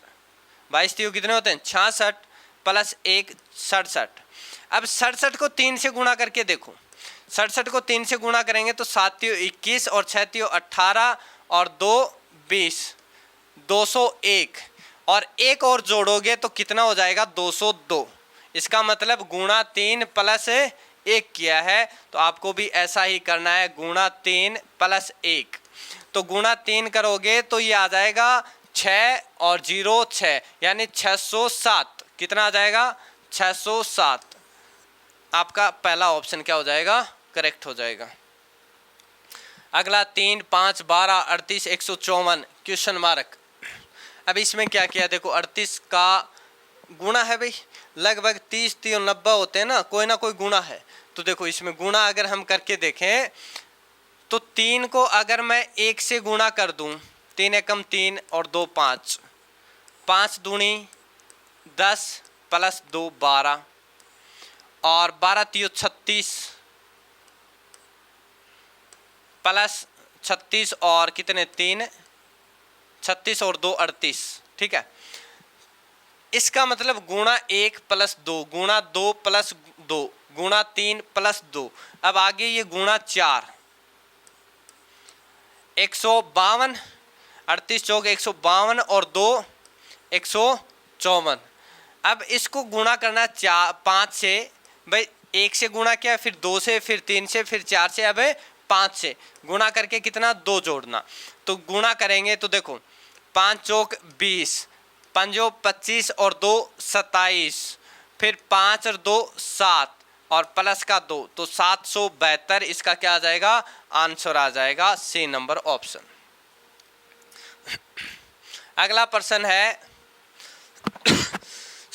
22 3 कितने होते हैं? 66 प्लस 1 67। अब 67 को 3 से गुणा करके देखो, 67 को 3 से गुणा करेंगे तो 7 3 21 और 6 3 18 और 2 20, 201, और 1 और जोड़ोगे तो कितना हो जाएगा? 202। इसका मतलब गुणा 3 प्लस 1 किया है, तो आपको भी ऐसा ही करना है, गुणा 3 प्लस 1। तो गुणा 3 करोगे तो ये आ जाएगा 6 और 0 6, यानी 607। कितना आ जाएगा? 607। आपका पहला ऑप्शन क्या हो जाएगा? करेक्ट हो जाएगा। अगला 3, 5, 12, 38, 154 क्वेश्चन मार्क। अब इसमें क्या किया? देखो 38 का गुणा है भाई, लगभग 30 3 90 होते हैं ना कोई गुणा है। तो देखो इसमें गुणा अगर हम करके देखें तो 3 को अगर मैं 1 से गुणा कर दूं, 3 एकम 3 और 2 5, 5 दूनी 10 प्लस 2 12, और 12 3 36 प्लस 36 और कितने 3 36 और 2 38। ठीक है, इसका मतलब गुणा 1 प्लस 2, गुणा 2 प्लस 2, गुणा 3 प्लस 2। अब आगे ये गुणा 4, 152, 38 चौक 152 और 2 154। अब इसको गुणा करना 5 से, भाई 1 से गुणा किया, फिर 2 से, फिर 3 से, फिर 4 से, अब 5 से गुणा करके कितना? 2 जोड़ना। तो गुणा करेंगे तो देखो 5 चौक 20, 5 25 और 2 27, फिर 5 और 2 7 और प्लस का 2, तो 772। इसका क्या आ जाएगा? आंसर आ जाएगा सी नंबर ऑप्शन। अगला प्रश्न है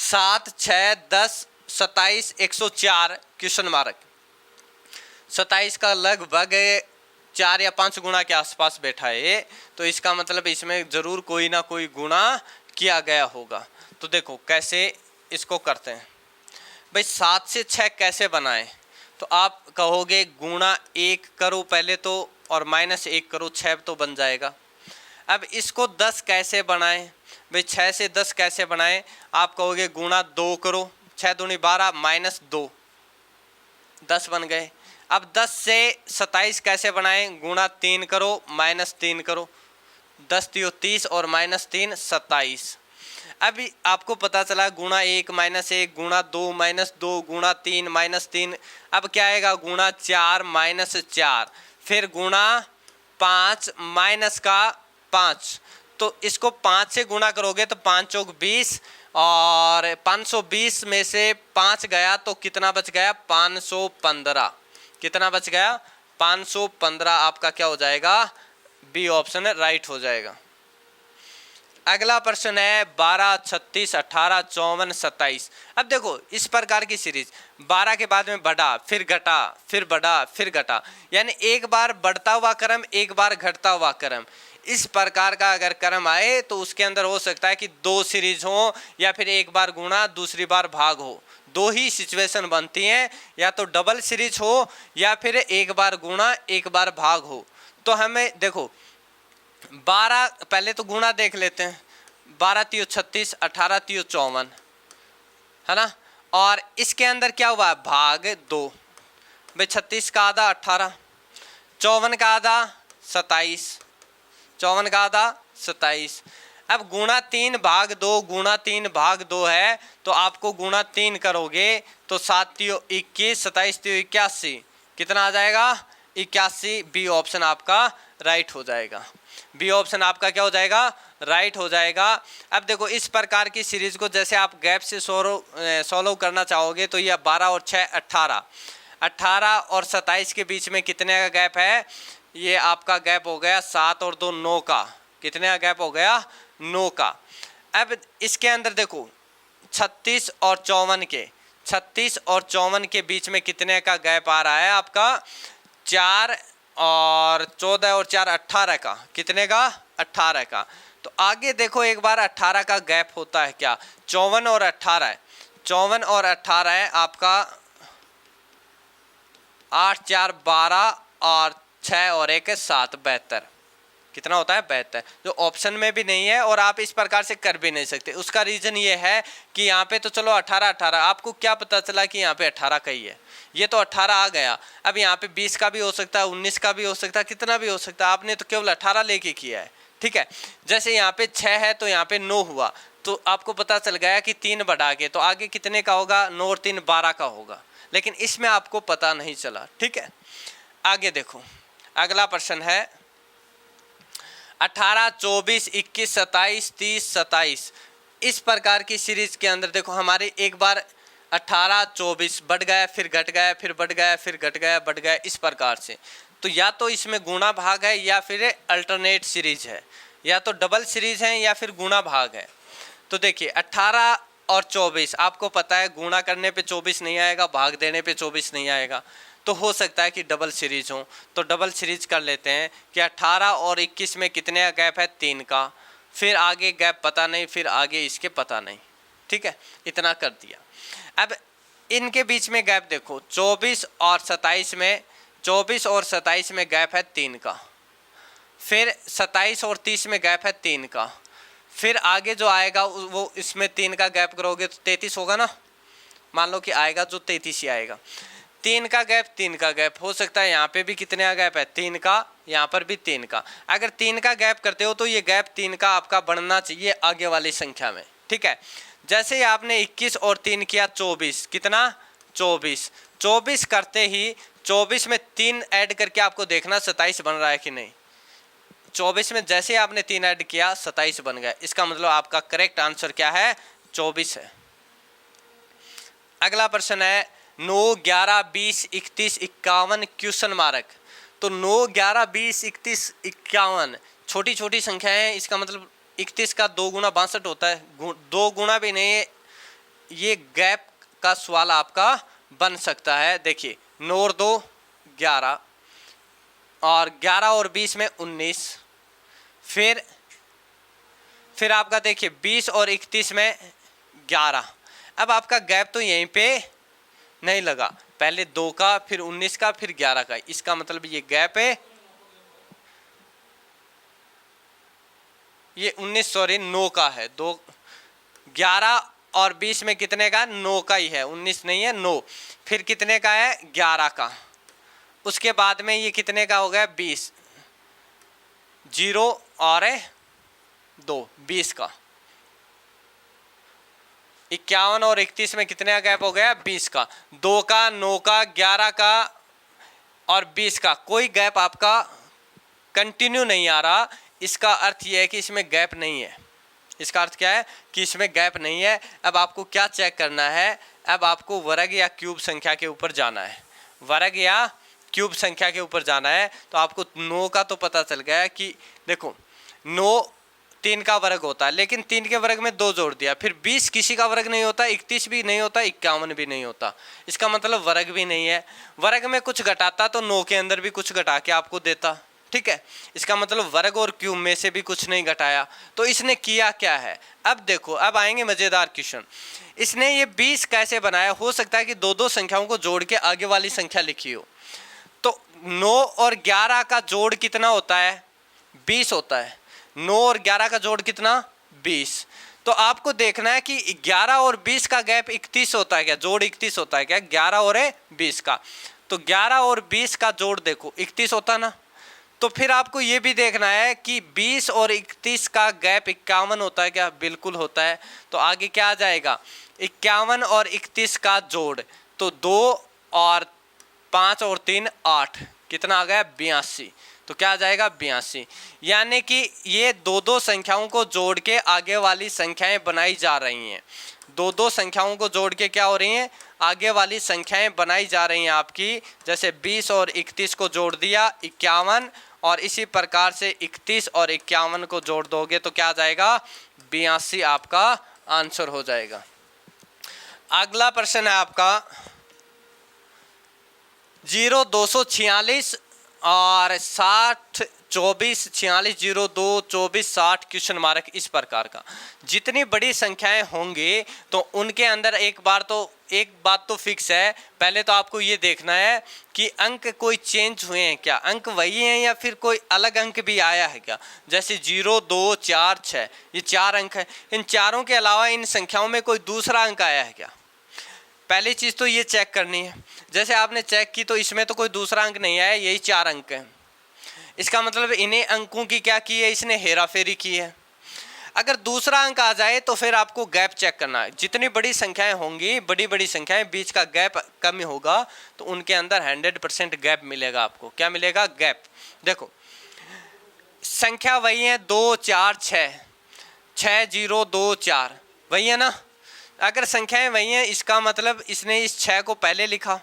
7, 6, 10, 27, 104 क्वेश्चन मार्क। 27 का लगभग 4 या 5 गुणा के आसपास बैठा है, तो इसका मतलब इसमें जरूर कोई ना कोई गुणा किया गया होगा। तो देखो कैसे इसको करते हैं भाई। 7 से 6 कैसे बनाएं? तो आप कहोगे गुणा 1 करो पहले तो, और माइनस 1 करो, 6 तो बन जाएगा। अब इसको 10 कैसे बनाएं भाई? 6 से 10 कैसे बनाएं? आप कहोगे गुणा 2 करो, 6 दूनी 12 माइनस 2, 10 बन गए। अब 10 से 27 कैसे बनाएं? गुणा 3 करो माइनस 3 करो, 10 3 30 और माइनस 3 27। अभी आपको पता चला गुणा 1 माइनस 1 गुणा 2 माइनस 2 गुणा 3 माइनस 3। अब क्या आएगा? गुणा 4 माइनस 4, फिर गुणा 5 माइनस का 5। तो इसको 5 से गुणा करोगे तो 5 चौक 20 और 520 में से 5 गया तो कितना बच गया? 515। कितना बच गया? 515 आपका क्या हो जाएगा? बी ऑप्शन राइट हो जाएगा। अगला प्रश्न है 12, 36, 18, 54, 27। अब देखो इस प्रकार की सीरीज 12 के बाद में बढ़ा, फिर घटा, फिर बढ़ा, फिर घटा, यानी एक बार बढ़ता हुआ क्रम, एक बार घटता हुआ क्रम। इस प्रकार का अगर क्रम आए तो उसके अंदर हो सकता है कि 2 सीरीज हो या फिर एक बार गुणा दूसरी बार भाग हो। 2 ही सिचुएशन बनती हैं, या तो डबल सीरीज हो या फिर एक बार गुणा एक बार भाग हो। तो हमें देखो 12 पहले तो गुणा देख लेते हैं। 12 3 36, 18 3 54, है ना। और इसके अंदर क्या हुआ? भाग 2। भाई 36 का आधा 18, 54 का आधा 27, 54 का आधा 27। अब गुणा 3 भाग 2, गुणा 3 भाग 2 है तो आपको गुणा 3 करोगे तो 7 3 21, 27 3 81, कितना आ जाएगा? 81। बी ऑप्शन आपका राइट हो जाएगा। बी ऑप्शन आपका क्या हो जाएगा? राइट हो जाएगा। अब देखो इस प्रकार की सीरीज को जैसे आप गैप से सॉल्व करना चाहोगे तो ये 12 और 6 18, 18 और 27 के बीच में कितने का गैप है? ये आपका गैप हो गया 7 और 2 9 का। कितने का गैप हो गया? 9 का। अब इसके अंदर देखो 36 और 54 के, 36 और 54 के बीच में कितने का गैप आ रहा है आपका? 4 और 14 और 4 18 का। कितने का? 18 का। तो आगे देखो एक बार 18 का गैप होता है क्या? 54 और 18 है, 54 और 18 है आपका 8 4 12 और 6 और 1 7 72। कितना होता है? 72, जो ऑप्शन में भी नहीं है और आप इस प्रकार से कर भी नहीं सकते। उसका रीजन ये है कि यहाँ पे तो चलो 18 18, आपको क्या पता चला कि यहाँ पे 18 का ही है? ये तो 18 आ गया। अब यहाँ पे 20 का भी हो सकता है, 19 का भी हो सकता है, कितना भी हो सकता है। आपने तो केवल 18 लेके किया है, ठीक है। जैसे यहाँ पे 6 है तो यहाँ पे 9 हुआ, तो आपको पता चल गया कि 3 बढ़ा के तो आगे कितने का होगा? 9 और 3 12 का होगा, लेकिन इसमें आपको पता नहीं चला, ठीक है। आगे देखो अगला प्रश्न है 18 24 21 27 30 27। इस प्रकार की सीरीज के अंदर देखो हमारे एक बार 18 24 बढ़ गया, फिर घट गया, फिर बढ़ गया, फिर घट गया, बढ़ गया, इस प्रकार से। तो या तो इसमें गुणा भाग है या फिर अल्टरनेट सीरीज है, या तो डबल सीरीज है या फिर गुणा भाग है। तो देखिए 18 और 24 आपको पता है गुणा करने पे 24 नहीं आएगा, भाग देने पे 24 नहीं आएगा, तो हो सकता है कि डबल सीरीज हो। तो डबल सीरीज कर लेते हैं कि 18 और 21 में कितने का गैप है? 3 का, फिर आगे गैप पता नहीं, फिर आगे इसके पता नहीं, ठीक है। इतना कर दिया। अब इनके बीच में गैप देखो 24 और 27 में, 24 और 27 में गैप है 3 का, फिर 27 और 30 में गैप है 3 का, फिर आगे जो आएगा वो इसमें 3 का गैप करोगे तो 33 होगा ना। मान लो कि आएगा जो 33 ही आएगा। 3 का गैप, 3 का गैप हो सकता है यहाँ पे भी कितने का गैप है? 3 का, यहाँ पर भी 3 का। अगर 3 का गैप करते हो तो ये गैप 3 का आपका बढ़ना चाहिए आगे वाली संख्या में, ठीक है। जैसे ही आपने 21 और 3 किया 24, कितना? 24। 24 करते ही 24 में 3 ऐड करके आपको देखना 27 बन रहा है कि नहीं। 24 में जैसे ही आपने 3 ऐड किया 27 बन गया। इसका मतलब आपका करेक्ट आंसर क्या है? 24 है। अगला प्रश्न है 9 11 20 31 51 क्वेश्चन मार्क। तो 9 11 20 31 51 छोटी छोटी संख्याएं हैं, इसका मतलब 31 का 2 गुना 62 होता है। 2 गुना भी नहीं है, ये गैप का सवाल आपका बन सकता है। देखिए 9 और 2 11 और 11 और 20 में 19, फिर आपका देखिए 20 और 31 में 11। अब आपका गैप तो यहीं पे नहीं लगा, पहले 2 का, फिर 19 का, फिर 11 का, इसका मतलब ये गैप है, ये 19 सॉरी 9 का है। 2 11 और 20 में कितने का, 9 का ही है, 19 नहीं है, 9। फिर कितने का है, 11 का। उसके बाद में ये कितने का हो गया, 20, 0 और 2, 20 का। 51 और 31 में कितने का गैप हो गया, 20 का। 2 का, 9 का, 11 का और 20 का, कोई गैप आपका कंटिन्यू नहीं आ रहा। इसका अर्थ यह है कि इसमें गैप नहीं है। इसका अर्थ क्या है कि इसमें गैप नहीं है। अब आपको क्या चेक करना है, अब आपको वर्ग या क्यूब संख्या के ऊपर जाना है, वर्ग या क्यूब संख्या के ऊपर जाना है। तो आपको 9 का तो पता चल गया कि देखो 9 3 का वर्ग होता है, लेकिन 3 के वर्ग में 2 जोड़ दिया। फिर 20 किसी का वर्ग नहीं होता, 31 भी नहीं होता, 51 भी नहीं होता। इसका मतलब वर्ग भी नहीं है। वर्ग में कुछ घटाता तो 9 के अंदर भी कुछ घटा के आपको देता, ठीक है। इसका मतलब वर्ग और क्यूब में से भी कुछ नहीं घटाया। तो इसने किया क्या है, अब देखो, अब आएंगे मजेदार क्वेश्चन। इसने ये 20 कैसे बनाया, हो सकता है कि 2-2 संख्याओं को जोड़ के आगे वाली संख्या लिखी हो। तो 9 और 11 का जोड़ कितना होता है, 20 होता है। 9 और 11 का जोड़ कितना, 20। तो आपको देखना है कि 11 और 20 का गैप 31 होता है क्या, जोड़ 31 होता है क्या, 11 और 20 का। तो 11 और 20 का जोड़ देखो 31 होता ना। तो फिर आपको ये भी देखना है कि 20 और 31 का गैप 51 होता है क्या, बिल्कुल होता है। तो आगे क्या आ जाएगा, 51 और 31 का जोड़, तो 2 और 5 और 3 8, कितना आ गया, 82। तो क्या आ जाएगा, 82। यानी कि ये 2-2 संख्याओं को जोड़ के आगे वाली संख्याएं बनाई जा रही हैं। 2-2 संख्याओं को जोड़ के क्या हो रही हैं, आगे वाली संख्याएं बनाई जा रही हैं आपकी। जैसे 20 और 31 को जोड़ दिया 51, और इसी प्रकार से 31 और 51 को जोड़ दोगे तो क्या आ जाएगा, 82 आपका आंसर हो जाएगा। अगला प्रश्न है आपका 0 246 और 60 24 46 0 2 24 60 क्वेश्चन मार्क इस प्रकार का। जितनी बड़ी संख्याएं होंगी तो उनके अंदर एक बात तो फिक्स है। पहले तो आपको ये देखना है कि अंक कोई चेंज हुए हैं क्या, अंक वही हैं या फिर कोई अलग अंक भी आया है क्या। जैसे 0 2 4 6 ये 4 अंक है, इन चारों के अलावा इन संख्याओं में कोई दूसरा अंक आया है क्या, पहली चीज़ तो ये चेक करनी है। जैसे आपने चेक की तो इसमें तो कोई दूसरा अंक नहीं आया, यही 4 अंक हैं। इसका मतलब इन्हीं अंकों की क्या की है, इसने हेरा फेरी की है। अगर दूसरा अंक आ जाए तो फिर आपको गैप चेक करना है। जितनी बड़ी संख्याएं होंगी, बड़ी संख्याएं, बीच का गैप कम होगा तो उनके अंदर 100% गैप मिलेगा आपको। क्या मिलेगा, गैप। देखो संख्या वही है 2 4 6 6 0 2 4 वही है ना। अगर संख्याएं वही हैं इसका मतलब इसने इस 6 को पहले लिखा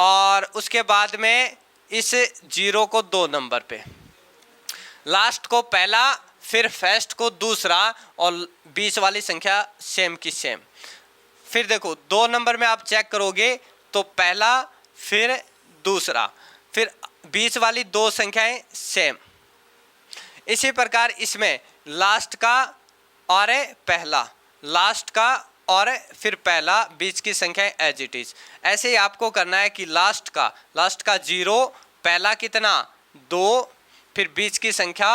और उसके बाद में इस 0 को 2 नंबर पे, लास्ट को पहला, फिर फर्स्ट को दूसरा और बीच वाली संख्या सेम की सेम। फिर देखो 2 नंबर में आप चेक करोगे तो पहला फिर दूसरा, फिर बीच वाली 2 संख्याएं सेम। इसी प्रकार इसमें लास्ट का और पहला, लास्ट का और फिर पहला, बीच की संख्या एज इट इज। ऐसे ही आपको करना है कि लास्ट का 0, पहला कितना 2, फिर बीच की संख्या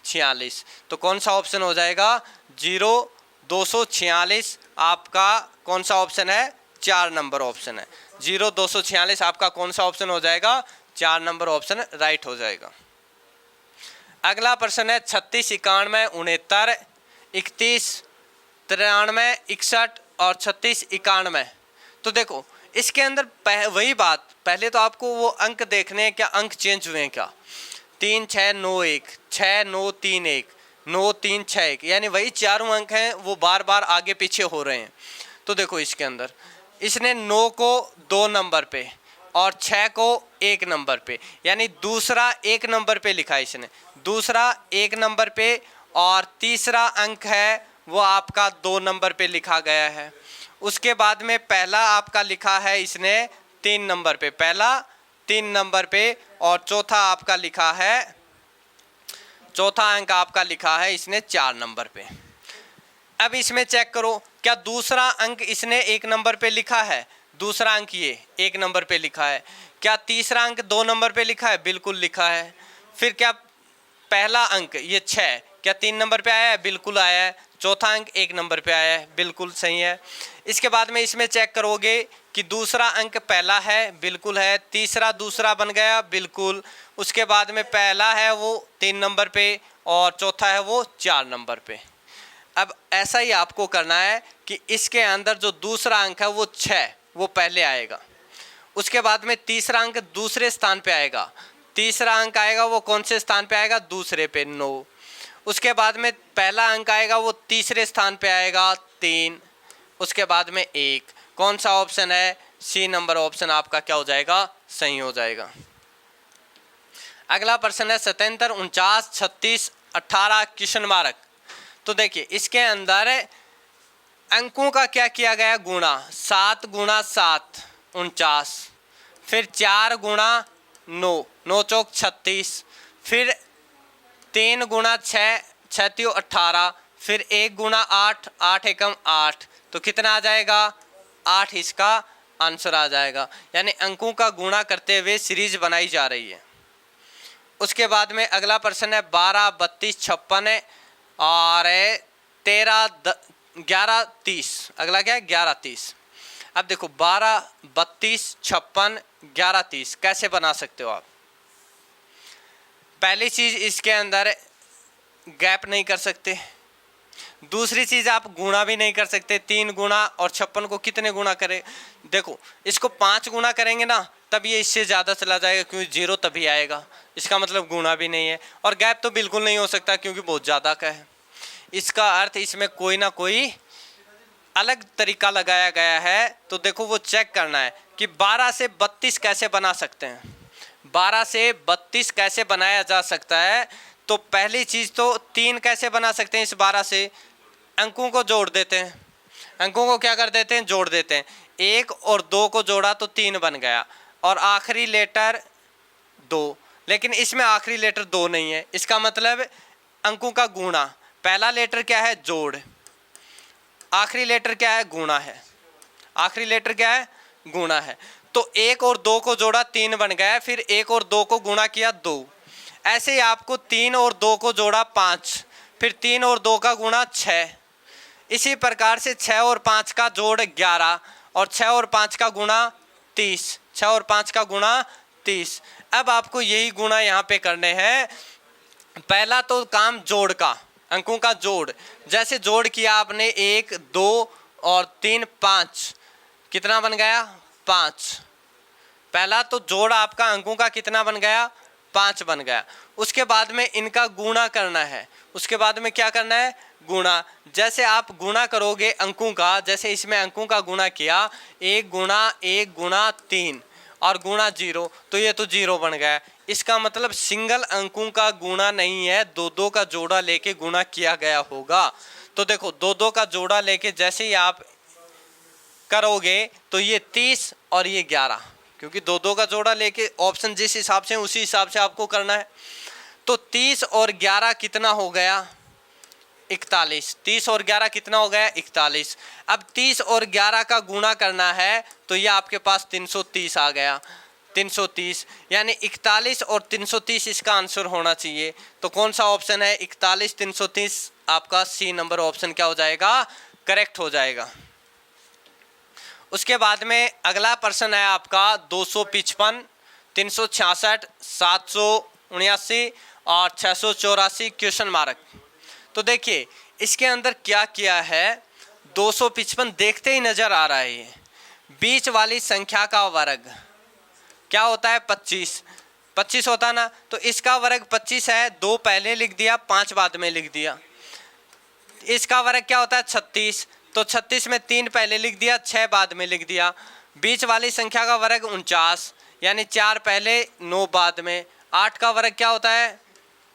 46। तो कौन सा ऑप्शन हो जाएगा, 0 246 आपका कौन सा ऑप्शन है, 4 नंबर ऑप्शन है। 0 246 आपका कौन सा ऑप्शन हो जाएगा, 4 नंबर ऑप्शन राइट हो जाएगा। अगला प्रश्न है 36 91 69 31 93 61 और 36 91। तो देखो इसके अंदर वही बात, पहले तो आपको वो अंक देखने हैं क्या अंक चेंज हुए हैं क्या। 3 6 9 1 6 9 3 1 9 3 6 1, यानी वही चारों अंक हैं, वो बार बार आगे पीछे हो रहे हैं। तो देखो इसके अंदर इसने 9 को 2 नंबर पे और 6 को 1 नंबर पे, यानी दूसरा 1 नंबर पे लिखा है इसने, दूसरा 1 नंबर पे, और तीसरा अंक है वो आपका 2 नंबर पे लिखा गया है। उसके बाद में पहला आपका लिखा है इसने 3 नंबर पे, पहला 3 नंबर पे, और चौथा आपका लिखा है, चौथा अंक आपका लिखा है इसने 4 नंबर पे। अब इसमें चेक करो क्या दूसरा अंक इसने 1 नंबर पे लिखा है, दूसरा अंक ये 1 नंबर पे लिखा है। क्या तीसरा अंक 2 नंबर पे लिखा है, बिल्कुल लिखा है। फिर क्या पहला अंक ये 6 क्या 3 नंबर पे आया है, बिल्कुल आया है। चौथा अंक 1 नंबर पे आया है, बिल्कुल सही है। इसके बाद में इसमें चेक करोगे कि दूसरा अंक पहला है, बिल्कुल है। तीसरा दूसरा बन गया, बिल्कुल। उसके बाद में पहला है वो 3 नंबर पे और चौथा है वो 4 नंबर पे। अब ऐसा ही आपको करना है कि इसके अंदर जो दूसरा अंक है वो 6, वो पहले आएगा। उसके बाद में तीसरा अंक दूसरे स्थान पे आएगा। तीसरा अंक आएगा वो कौन से स्थान पे आएगा? दूसरे पे, 9। उसके बाद में पहला अंक आएगा वो तीसरे स्थान पे आएगा, 3। उसके बाद में 1। कौन सा ऑप्शन है? सी नंबर ऑप्शन आपका क्या हो जाएगा? सही हो जाएगा। अगला प्रश्न है 77, 49, 36, 18 क्वेश्चन मार्क। तो देखिए इसके अंदर अंकों का क्या किया गया? गुणा। 7 गुणा 7 49, फिर 4 गुणा 9, 9 चौक 36, फिर 3 गुणा 6, 6 त्यों 18, फिर 1 गुणा 8, 8 एकम 8, तो कितना आ जाएगा? 8 इसका आंसर आ जाएगा। यानी अंकों का गुणा करते हुए सीरीज बनाई जा रही है। उसके बाद में अगला प्रश्न है 12, 32, 56 और 13, 11, 30। अगला क्या है? 11, 30। अब देखो 12, 32, 56, 11, 30 कैसे बना सकते हो आप? पहली चीज इसके अंदर गैप नहीं कर सकते। दूसरी चीज आप गुणा भी नहीं कर सकते। 3 गुणा और 56 को कितने गुणा करें? देखो इसको 5 गुणा करेंगे ना तब ये इससे ज़्यादा चला जाएगा, क्योंकि 0 तभी आएगा। इसका मतलब गुणा भी नहीं है। और गैप तो बिल्कुल नहीं हो सकता क्योंकि बहुत ज़्यादा का है। इसका अर्थ इसमें कोई ना कोई अलग तरीका लगाया गया है। तो देखो वो चेक करना है कि 12 से 32 कैसे बना सकते हैं। 12 से 32 कैसे बनाया जा सकता है? तो पहली चीज़ तो 3 कैसे बना सकते हैं? इस 12 से अंकों को जोड़ देते हैं। अंकों को क्या कर देते हैं? जोड़ देते हैं। 1 और 2 को जोड़ा तो 3 बन गया और आखिरी लेटर 2, लेकिन इसमें आखिरी लेटर 2 नहीं है। इसका मतलब अंकों का गुणा। पहला लेटर क्या है? जोड़। आखिरी लेटर क्या है? गुणा है। आखिरी लेटर क्या है? गुणा है। तो 1 और 2 को जोड़ा 3 बन गया, फिर 1 और 2 को गुणा किया 2। ऐसे ही आपको 3 और 2 को जोड़ा 5, फिर 3 और 2 का गुणा 6। इसी प्रकार से 6 और 5 का जोड़ 11 और 6 और 5 का गुणा 30। 6 और 5 का गुणा 30। अब आपको यही गुणा यहाँ पे करने हैं। पहला तो काम जोड़ का, अंकों का जोड़। जैसे जोड़ किया आपने 1, 2 और 3, 5, कितना बन गया? 5। पहला तो जोड़ आपका अंकों का कितना बन गया? 5 बन गया। उसके बाद में इनका गुणा करना है। उसके बाद में क्या करना है? गुणा। जैसे आप गुणा करोगे अंकों का, जैसे इसमें अंकों का गुणा किया 1 गुणा 1 गुणा 3 और गुणा 0, तो ये तो 0 बन गया। इसका मतलब सिंगल अंकों का गुणा नहीं है, 2-2 का जोड़ा लेके गुणा किया गया होगा। तो देखो 2-2 का जोड़ा लेके जैसे ही आप करोगे तो ये 30 और ये 11, क्योंकि 2-2 का जोड़ा लेके ऑप्शन जिस हिसाब से उसी हिसाब से आपको करना है। तो 30 और 11 कितना हो गया? 41। 30 और 11 कितना हो गया? 41। अब 30 और 11 का गुणा करना है तो ये आपके पास 330 आ गया। 330 यानी 41 और 330 इसका आंसर होना चाहिए। तो कौन सा ऑप्शन है? 41, 330 आपका सी नंबर ऑप्शन क्या हो जाएगा? करेक्ट हो जाएगा। उसके बाद में अगला प्रश्न है आपका 255, 366, 779 और 684 क्वेश्चन मार्क। तो देखिए इसके अंदर क्या किया है? 255 देखते ही नजर आ रहा है। ये बीच वाली संख्या का वर्ग क्या होता है? 25। 25 होता ना, तो इसका वर्ग 25 है। 2 पहले लिख दिया, 5 बाद में लिख दिया। इसका वर्ग क्या होता है? 36। तो 36 में 3 पहले लिख दिया, 6 बाद में लिख दिया। बीच वाली संख्या का वर्ग 49, यानी 4 पहले 9 बाद में। 8 का वर्ग क्या होता है?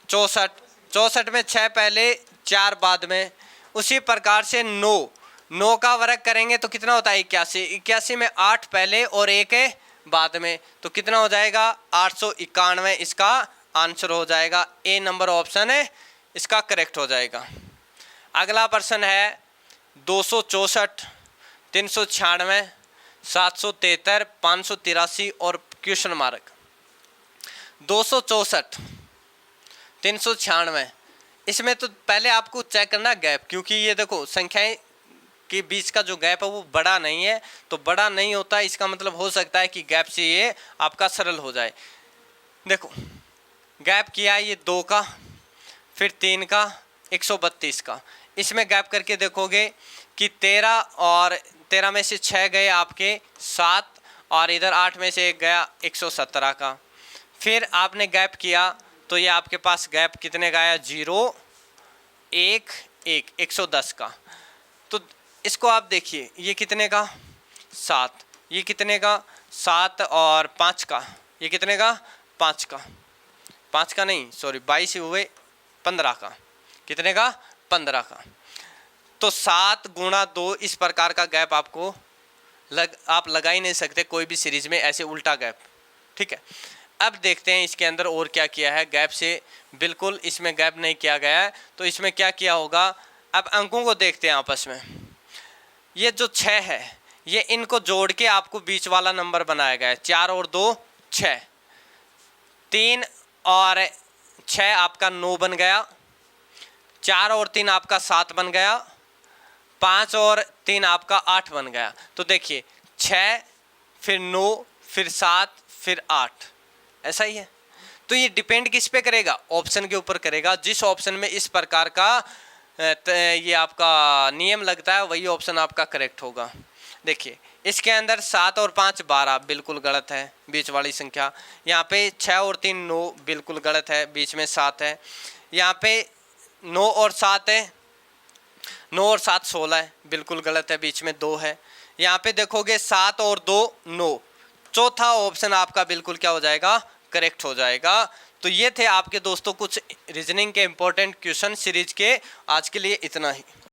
64। 64 में 6 पहले 4 बाद में। उसी प्रकार से 9 का वर्ग करेंगे तो कितना होता है? 81। 81 में 8 पहले और 1 बाद में, तो कितना हो जाएगा? 891 इसका आंसर हो जाएगा। ए नंबर ऑप्शन है इसका करेक्ट हो जाएगा। अगला प्रश्न है 264, 396, 773, 583 और क्वेश्चन मार्क। 264, 396 इसमें तो पहले आपको चेक करना गैप, क्योंकि ये देखो संख्याएं के बीच का जो गैप है वो बड़ा नहीं है, तो बड़ा नहीं होता है, इसका मतलब हो सकता है कि गैप से ये आपका सरल हो जाए। देखो गैप किया ये 2 का, फिर 3 का, 132 का। इसमें गैप करके देखोगे कि 13 और 13 में से 6 गए आपके 7, और इधर 8 में से 1 गया 117 का। फिर आपने गैप किया तो ये आपके पास गैप कितने का आया, 0 1 1 110 का। तो इसको आप देखिए, ये कितने का 7, ये कितने का 7 और 5 का, ये कितने का 5 का, 5 का नहीं सॉरी 22 हुए 15 का, कितने का 15 का। तो 7 गुणा 2 इस प्रकार का गैप आपको आप लगा ही नहीं सकते कोई भी सीरीज में ऐसे उल्टा गैप। ठीक है, अब देखते हैं इसके अंदर और क्या किया है। गैप से बिल्कुल इसमें गैप नहीं किया गया है, तो इसमें क्या किया होगा। अब अंकों को देखते हैं आपस में। ये जो 6 है, ये इनको जोड़ के आपको बीच वाला नंबर बनाया गया है। 4 और 2 6, 3 और 6 आपका 9 बन गया, 4 और 3 आपका 7 बन गया, 5 और 3 आपका 8 बन गया। तो देखिए 6 फिर 9 फिर 7 फिर 8, ऐसा ही है। तो ये डिपेंड किस पे करेगा, ऑप्शन के ऊपर करेगा। जिस ऑप्शन में इस प्रकार का ये आपका नियम लगता है वही ऑप्शन आपका करेक्ट होगा। देखिए इसके अंदर 7 और 5 12 बिल्कुल गलत है, बीच वाली संख्या। यहाँ पे 6 और 3 9 बिल्कुल गलत है, बीच में 7 है। यहाँ पे 9 और 7 है, 9 और 7 16 है, बिल्कुल गलत है, बीच में 2 है। यहाँ पे देखोगे 7 और 2 9, चौथा ऑप्शन आपका बिल्कुल क्या हो जाएगा, करेक्ट हो जाएगा। तो ये थे आपके दोस्तों कुछ रीजनिंग के इंपॉर्टेंट क्वेश्चन सीरीज के। आज के लिए इतना ही।